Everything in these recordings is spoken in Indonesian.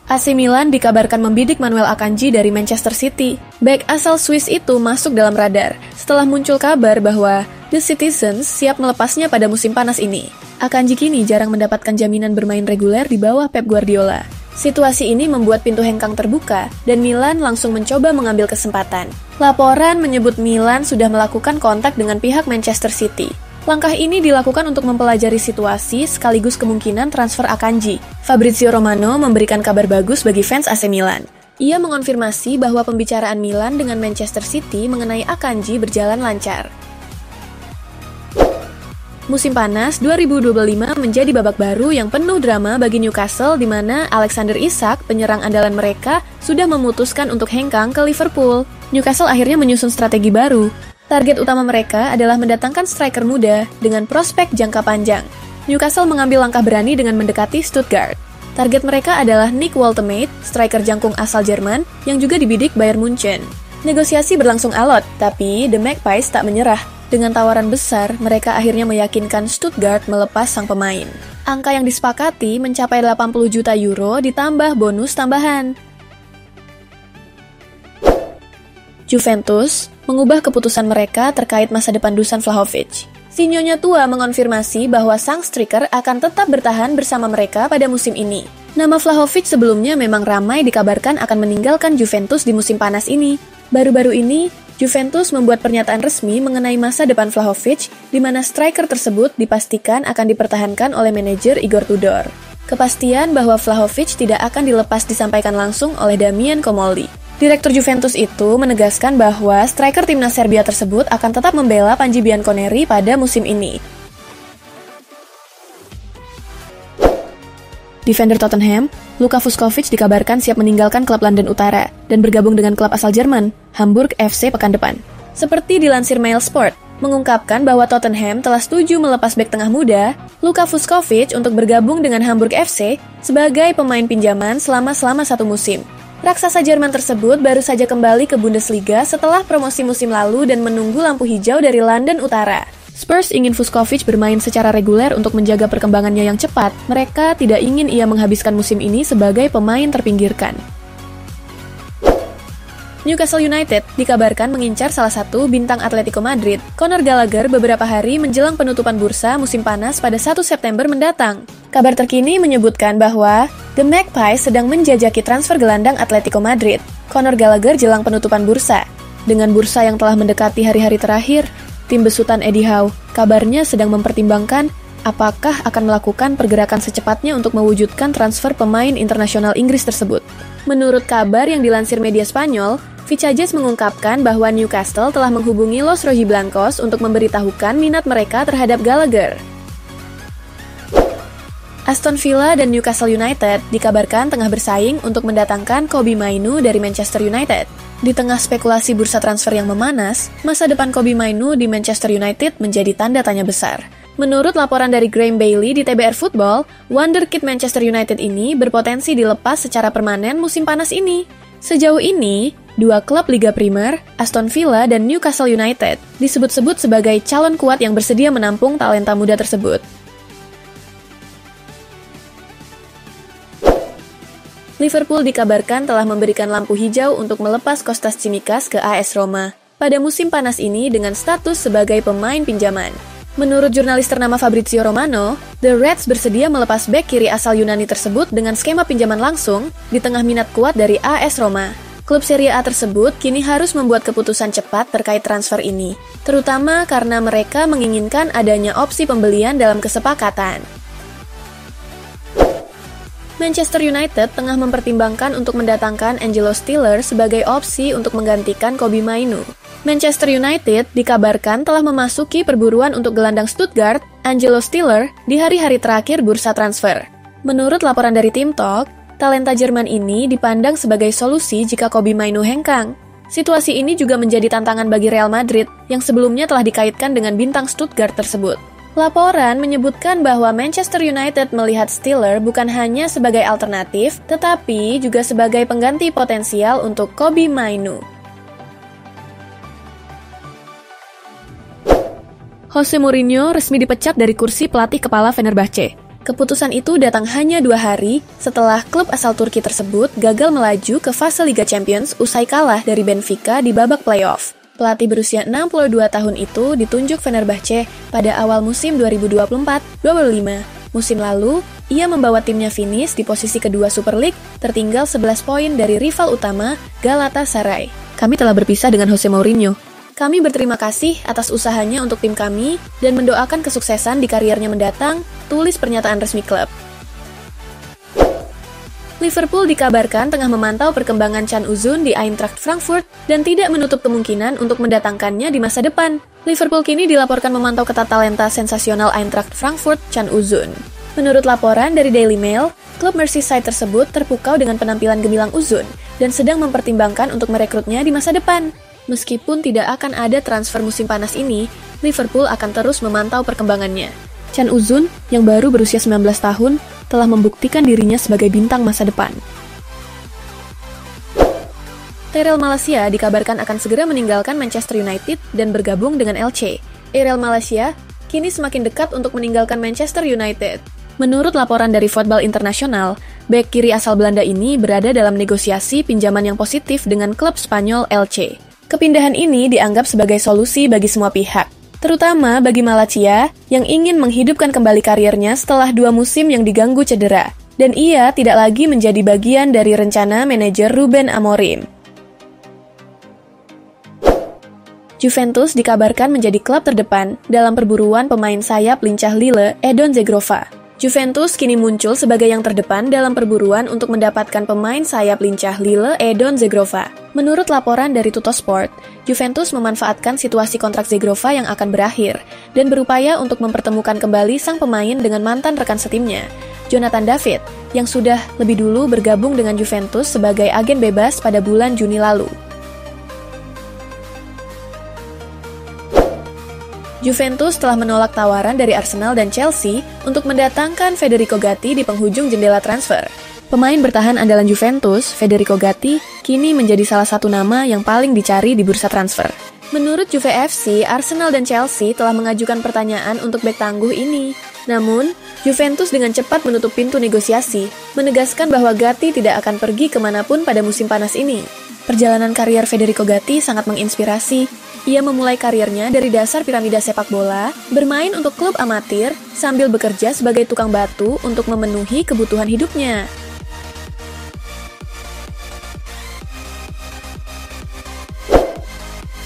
AC Milan dikabarkan membidik Manuel Akanji dari Manchester City. Bek asal Swiss itu masuk dalam radar setelah muncul kabar bahwa The Citizens siap melepasnya pada musim panas ini. Akanji kini jarang mendapatkan jaminan bermain reguler di bawah Pep Guardiola. Situasi ini membuat pintu hengkang terbuka dan Milan langsung mencoba mengambil kesempatan. Laporan menyebut Milan sudah melakukan kontak dengan pihak Manchester City. Langkah ini dilakukan untuk mempelajari situasi sekaligus kemungkinan transfer Akanji. Fabrizio Romano memberikan kabar bagus bagi fans AC Milan. Ia mengonfirmasi bahwa pembicaraan Milan dengan Manchester City mengenai Akanji berjalan lancar. Musim panas 2025 menjadi babak baru yang penuh drama bagi Newcastle di mana Alexander Isak, penyerang andalan mereka, sudah memutuskan untuk hengkang ke Liverpool. Newcastle akhirnya menyusun strategi baru. Target utama mereka adalah mendatangkan striker muda dengan prospek jangka panjang. Newcastle mengambil langkah berani dengan mendekati Stuttgart. Target mereka adalah Nick Woltemade, striker jangkung asal Jerman yang juga dibidik Bayern Munchen. Negosiasi berlangsung alot, tapi The Magpies tak menyerah. Dengan tawaran besar, mereka akhirnya meyakinkan Stuttgart melepas sang pemain. Angka yang disepakati mencapai 80 juta euro ditambah bonus tambahan. Juventus mengubah keputusan mereka terkait masa depan Dusan Vlahovic. Si Nyonya tua mengonfirmasi bahwa sang striker akan tetap bertahan bersama mereka pada musim ini. Nama Vlahovic sebelumnya memang ramai dikabarkan akan meninggalkan Juventus di musim panas ini. Baru-baru ini, Juventus membuat pernyataan resmi mengenai masa depan Vlahovic, di mana striker tersebut dipastikan akan dipertahankan oleh manajer Igor Tudor. Kepastian bahwa Vlahovic tidak akan dilepas disampaikan langsung oleh Damian Comolli. Direktur Juventus itu menegaskan bahwa striker timnas Serbia tersebut akan tetap membela Panji Bianconeri pada musim ini. Defender Tottenham, Luka Vuskovic dikabarkan siap meninggalkan klub London Utara dan bergabung dengan klub asal Jerman, Hamburg FC pekan depan. Seperti dilansir Mailsport, mengungkapkan bahwa Tottenham telah setuju melepas bek tengah muda, Luka Vuskovic untuk bergabung dengan Hamburg FC sebagai pemain pinjaman selama 1 musim. Raksasa Jerman tersebut baru saja kembali ke Bundesliga setelah promosi musim lalu dan menunggu lampu hijau dari London Utara. Spurs ingin Vuskovic bermain secara reguler untuk menjaga perkembangannya yang cepat. Mereka tidak ingin ia menghabiskan musim ini sebagai pemain terpinggirkan. Newcastle United dikabarkan mengincar salah satu bintang Atletico Madrid, Conor Gallagher, beberapa hari menjelang penutupan bursa musim panas pada 1 September mendatang. Kabar terkini menyebutkan bahwa The Magpies sedang menjajaki transfer gelandang Atletico Madrid, Conor Gallagher, jelang penutupan bursa. Dengan bursa yang telah mendekati hari-hari terakhir, tim besutan Eddie Howe kabarnya sedang mempertimbangkan apakah akan melakukan pergerakan secepatnya untuk mewujudkan transfer pemain internasional Inggris tersebut. Menurut kabar yang dilansir media Spanyol, Vichajes mengungkapkan bahwa Newcastle telah menghubungi Los Rojiblancos untuk memberitahukan minat mereka terhadap Gallagher. Aston Villa dan Newcastle United dikabarkan tengah bersaing untuk mendatangkan Kobbie Mainoo dari Manchester United. Di tengah spekulasi bursa transfer yang memanas, masa depan Kobbie Mainoo di Manchester United menjadi tanda tanya besar. Menurut laporan dari Graham Bailey di TBR Football, wonderkid Manchester United ini berpotensi dilepas secara permanen musim panas ini. Sejauh ini, 2 klub Liga Primer, Aston Villa dan Newcastle United, disebut-sebut sebagai calon kuat yang bersedia menampung talenta muda tersebut. Liverpool dikabarkan telah memberikan lampu hijau untuk melepas Kostas Tsimikas ke AS Roma pada musim panas ini dengan status sebagai pemain pinjaman. Menurut jurnalis ternama Fabrizio Romano, The Reds bersedia melepas bek kiri asal Yunani tersebut dengan skema pinjaman langsung di tengah minat kuat dari AS Roma. Klub Serie A tersebut kini harus membuat keputusan cepat terkait transfer ini, terutama karena mereka menginginkan adanya opsi pembelian dalam kesepakatan. Manchester United tengah mempertimbangkan untuk mendatangkan Angelo Stiller sebagai opsi untuk menggantikan Kobbie Mainoo. Manchester United dikabarkan telah memasuki perburuan untuk gelandang Stuttgart, Angelo Stiller, di hari-hari terakhir bursa transfer. Menurut laporan dari Team Talk, talenta Jerman ini dipandang sebagai solusi jika Kobbie Mainoo hengkang. Situasi ini juga menjadi tantangan bagi Real Madrid yang sebelumnya telah dikaitkan dengan bintang Stuttgart tersebut. Laporan menyebutkan bahwa Manchester United melihat Stiller bukan hanya sebagai alternatif, tetapi juga sebagai pengganti potensial untuk Kobbie Mainoo. Jose Mourinho resmi dipecat dari kursi pelatih kepala Fenerbahce. Keputusan itu datang hanya 2 hari setelah klub asal Turki tersebut gagal melaju ke fase Liga Champions usai kalah dari Benfica di babak playoff. Pelatih berusia 62 tahun itu ditunjuk Fenerbahce pada awal musim 2024-25. Musim lalu, ia membawa timnya finish di posisi kedua Super League, tertinggal 11 poin dari rival utama Galatasaray. Kami telah berpisah dengan Jose Mourinho. Kami berterima kasih atas usahanya untuk tim kami dan mendoakan kesuksesan di kariernya mendatang, tulis pernyataan resmi klub. Liverpool dikabarkan tengah memantau perkembangan Can Uzun di Eintracht Frankfurt dan tidak menutup kemungkinan untuk mendatangkannya di masa depan. Liverpool kini dilaporkan memantau ketat talenta sensasional Eintracht Frankfurt, Can Uzun. Menurut laporan dari Daily Mail, klub Merseyside tersebut terpukau dengan penampilan gemilang Uzun dan sedang mempertimbangkan untuk merekrutnya di masa depan. Meskipun tidak akan ada transfer musim panas ini, Liverpool akan terus memantau perkembangannya. Can Uzun, yang baru berusia 19 tahun, telah membuktikan dirinya sebagai bintang masa depan. Tyrell Malacia dikabarkan akan segera meninggalkan Manchester United dan bergabung dengan LC. Tyrell Malacia kini semakin dekat untuk meninggalkan Manchester United. Menurut laporan dari Football International, bek kiri asal Belanda ini berada dalam negosiasi pinjaman yang positif dengan klub Spanyol LC. Kepindahan ini dianggap sebagai solusi bagi semua pihak, terutama bagi Malacia yang ingin menghidupkan kembali karirnya setelah 2 musim yang diganggu cedera, dan ia tidak lagi menjadi bagian dari rencana manajer Ruben Amorim. Juventus dikabarkan menjadi klub terdepan dalam perburuan pemain sayap lincah Lille Edon Zegrova. Juventus kini muncul sebagai yang terdepan dalam perburuan untuk mendapatkan pemain sayap lincah Lille Edon Zegrova. Menurut laporan dari Tuttosport, Juventus memanfaatkan situasi kontrak Zegrova yang akan berakhir dan berupaya untuk mempertemukan kembali sang pemain dengan mantan rekan setimnya, Jonathan David, yang sudah lebih dulu bergabung dengan Juventus sebagai agen bebas pada bulan Juni lalu. Juventus telah menolak tawaran dari Arsenal dan Chelsea untuk mendatangkan Federico Gatti di penghujung jendela transfer. Pemain bertahan andalan Juventus, Federico Gatti, kini menjadi salah satu nama yang paling dicari di bursa transfer. Menurut Juve FC, Arsenal dan Chelsea telah mengajukan pertanyaan untuk bek tangguh ini. Namun, Juventus dengan cepat menutup pintu negosiasi, menegaskan bahwa Gatti tidak akan pergi kemanapun pada musim panas ini. Perjalanan karier Federico Gatti sangat menginspirasi. Ia memulai karirnya dari dasar piramida sepak bola, bermain untuk klub amatir, sambil bekerja sebagai tukang batu untuk memenuhi kebutuhan hidupnya.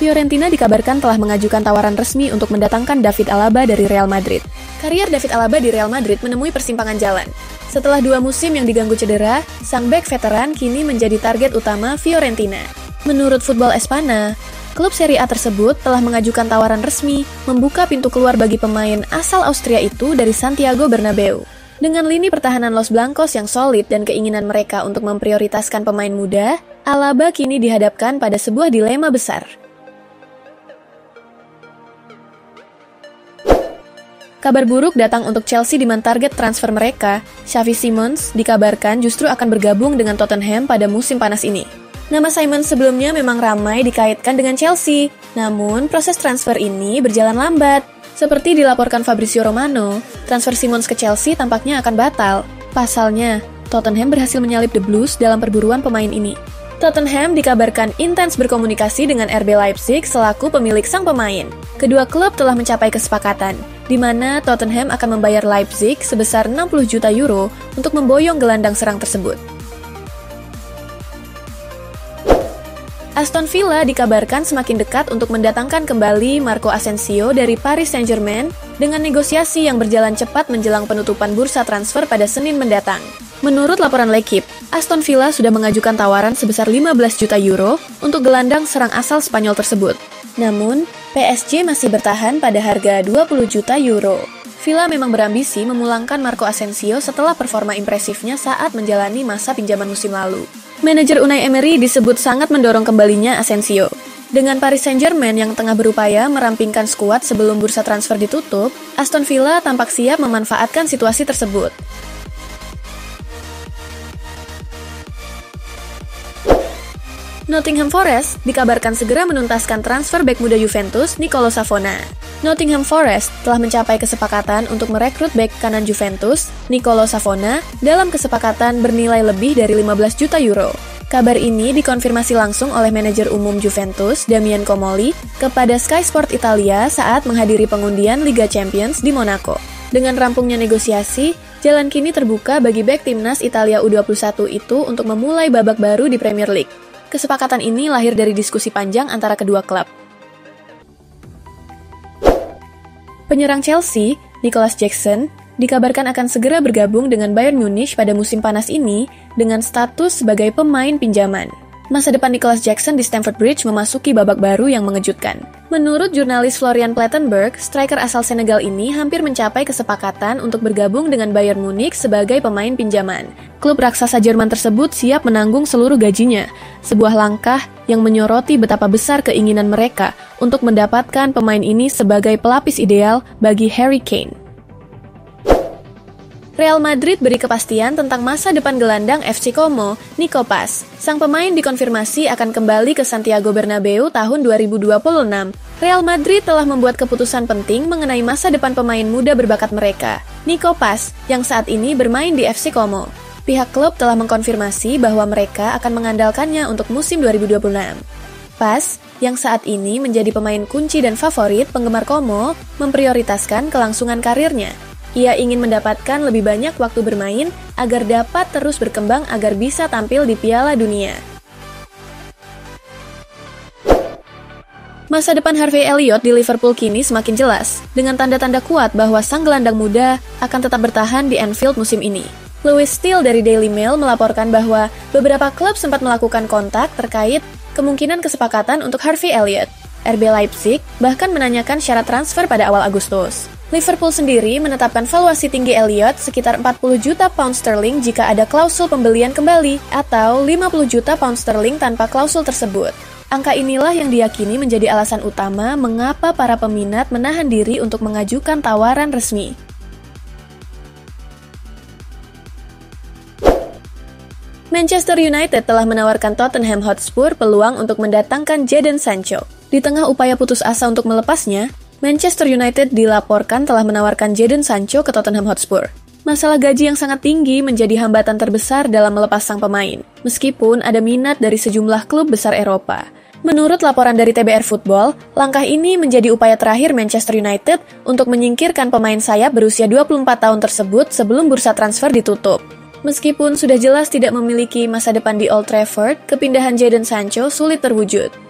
Fiorentina dikabarkan telah mengajukan tawaran resmi untuk mendatangkan David Alaba dari Real Madrid. Karier David Alaba di Real Madrid menemui persimpangan jalan. Setelah 2 musim yang diganggu cedera, sang bek veteran kini menjadi target utama Fiorentina. Menurut Football Espana, klub Serie A tersebut telah mengajukan tawaran resmi membuka pintu keluar bagi pemain asal Austria itu dari Santiago Bernabeu. Dengan lini pertahanan Los Blancos yang solid dan keinginan mereka untuk memprioritaskan pemain muda, Alaba kini dihadapkan pada sebuah dilema besar. Kabar buruk datang untuk Chelsea di mana target transfer mereka, Xavi Simons, dikabarkan justru akan bergabung dengan Tottenham pada musim panas ini. Nama Simons sebelumnya memang ramai dikaitkan dengan Chelsea, namun proses transfer ini berjalan lambat. Seperti dilaporkan Fabrizio Romano, transfer Simons ke Chelsea tampaknya akan batal. Pasalnya, Tottenham berhasil menyalip The Blues dalam perburuan pemain ini. Tottenham dikabarkan intens berkomunikasi dengan RB Leipzig selaku pemilik sang pemain. Kedua klub telah mencapai kesepakatan, di mana Tottenham akan membayar Leipzig sebesar 60 juta euro untuk memboyong gelandang serang tersebut. Aston Villa dikabarkan semakin dekat untuk mendatangkan kembali Marco Asensio dari Paris Saint-Germain dengan negosiasi yang berjalan cepat menjelang penutupan bursa transfer pada Senin mendatang. Menurut laporan L'Equipe, Aston Villa sudah mengajukan tawaran sebesar 15 juta euro untuk gelandang serang asal Spanyol tersebut. Namun, PSG masih bertahan pada harga 20 juta euro. Villa memang berambisi memulangkan Marco Asensio setelah performa impresifnya saat menjalani masa pinjaman musim lalu. Manajer Unai Emery disebut sangat mendorong kembalinya Asensio. Dengan Paris Saint-Germain yang tengah berupaya merampingkan skuad sebelum bursa transfer ditutup, Aston Villa tampak siap memanfaatkan situasi tersebut. Nottingham Forest dikabarkan segera menuntaskan transfer bek muda Juventus Nicolo Savona. Nottingham Forest telah mencapai kesepakatan untuk merekrut bek kanan Juventus, Nicolo Savona, dalam kesepakatan bernilai lebih dari 15 juta euro. Kabar ini dikonfirmasi langsung oleh manajer umum Juventus, Damian Comoli, kepada Sky Sport Italia saat menghadiri pengundian Liga Champions di Monaco. Dengan rampungnya negosiasi, jalan kini terbuka bagi bek timnas Italia U21 itu untuk memulai babak baru di Premier League. Kesepakatan ini lahir dari diskusi panjang antara kedua klub. Penyerang Chelsea, Nicholas Jackson, dikabarkan akan segera bergabung dengan Bayern Munich pada musim panas ini dengan status sebagai pemain pinjaman. Masa depan Nicholas Jackson di Stamford Bridge memasuki babak baru yang mengejutkan. Menurut jurnalis Florian Plettenberg, striker asal Senegal ini hampir mencapai kesepakatan untuk bergabung dengan Bayern Munich sebagai pemain pinjaman. Klub raksasa Jerman tersebut siap menanggung seluruh gajinya, sebuah langkah yang menyoroti betapa besar keinginan mereka untuk mendapatkan pemain ini sebagai pelapis ideal bagi Harry Kane. Real Madrid beri kepastian tentang masa depan gelandang FC Como, Nico Paz. Sang pemain dikonfirmasi akan kembali ke Santiago Bernabeu tahun 2026. Real Madrid telah membuat keputusan penting mengenai masa depan pemain muda berbakat mereka, Nico Paz, yang saat ini bermain di FC Como. Pihak klub telah mengkonfirmasi bahwa mereka akan mengandalkannya untuk musim 2026. Paz, yang saat ini menjadi pemain kunci dan favorit penggemar Como, memprioritaskan kelangsungan karirnya. Ia ingin mendapatkan lebih banyak waktu bermain agar dapat terus berkembang agar bisa tampil di Piala Dunia. Masa depan Harvey Elliott di Liverpool kini semakin jelas, dengan tanda-tanda kuat bahwa sang gelandang muda akan tetap bertahan di Anfield musim ini. Louis Steele dari Daily Mail melaporkan bahwa beberapa klub sempat melakukan kontak terkait kemungkinan kesepakatan untuk Harvey Elliott. RB Leipzig bahkan menanyakan syarat transfer pada awal Agustus. Liverpool sendiri menetapkan valuasi tinggi Elliott sekitar 40 juta pound sterling jika ada klausul pembelian kembali, atau 50 juta pound sterling tanpa klausul tersebut. Angka inilah yang diyakini menjadi alasan utama mengapa para peminat menahan diri untuk mengajukan tawaran resmi. Manchester United telah menawarkan Tottenham Hotspur peluang untuk mendatangkan Jadon Sancho. Di tengah upaya putus asa untuk melepasnya, Manchester United dilaporkan telah menawarkan Jadon Sancho ke Tottenham Hotspur. Masalah gaji yang sangat tinggi menjadi hambatan terbesar dalam melepas sang pemain, meskipun ada minat dari sejumlah klub besar Eropa. Menurut laporan dari TBR Football, langkah ini menjadi upaya terakhir Manchester United untuk menyingkirkan pemain sayap berusia 24 tahun tersebut sebelum bursa transfer ditutup. Meskipun sudah jelas tidak memiliki masa depan di Old Trafford, kepindahan Jadon Sancho sulit terwujud.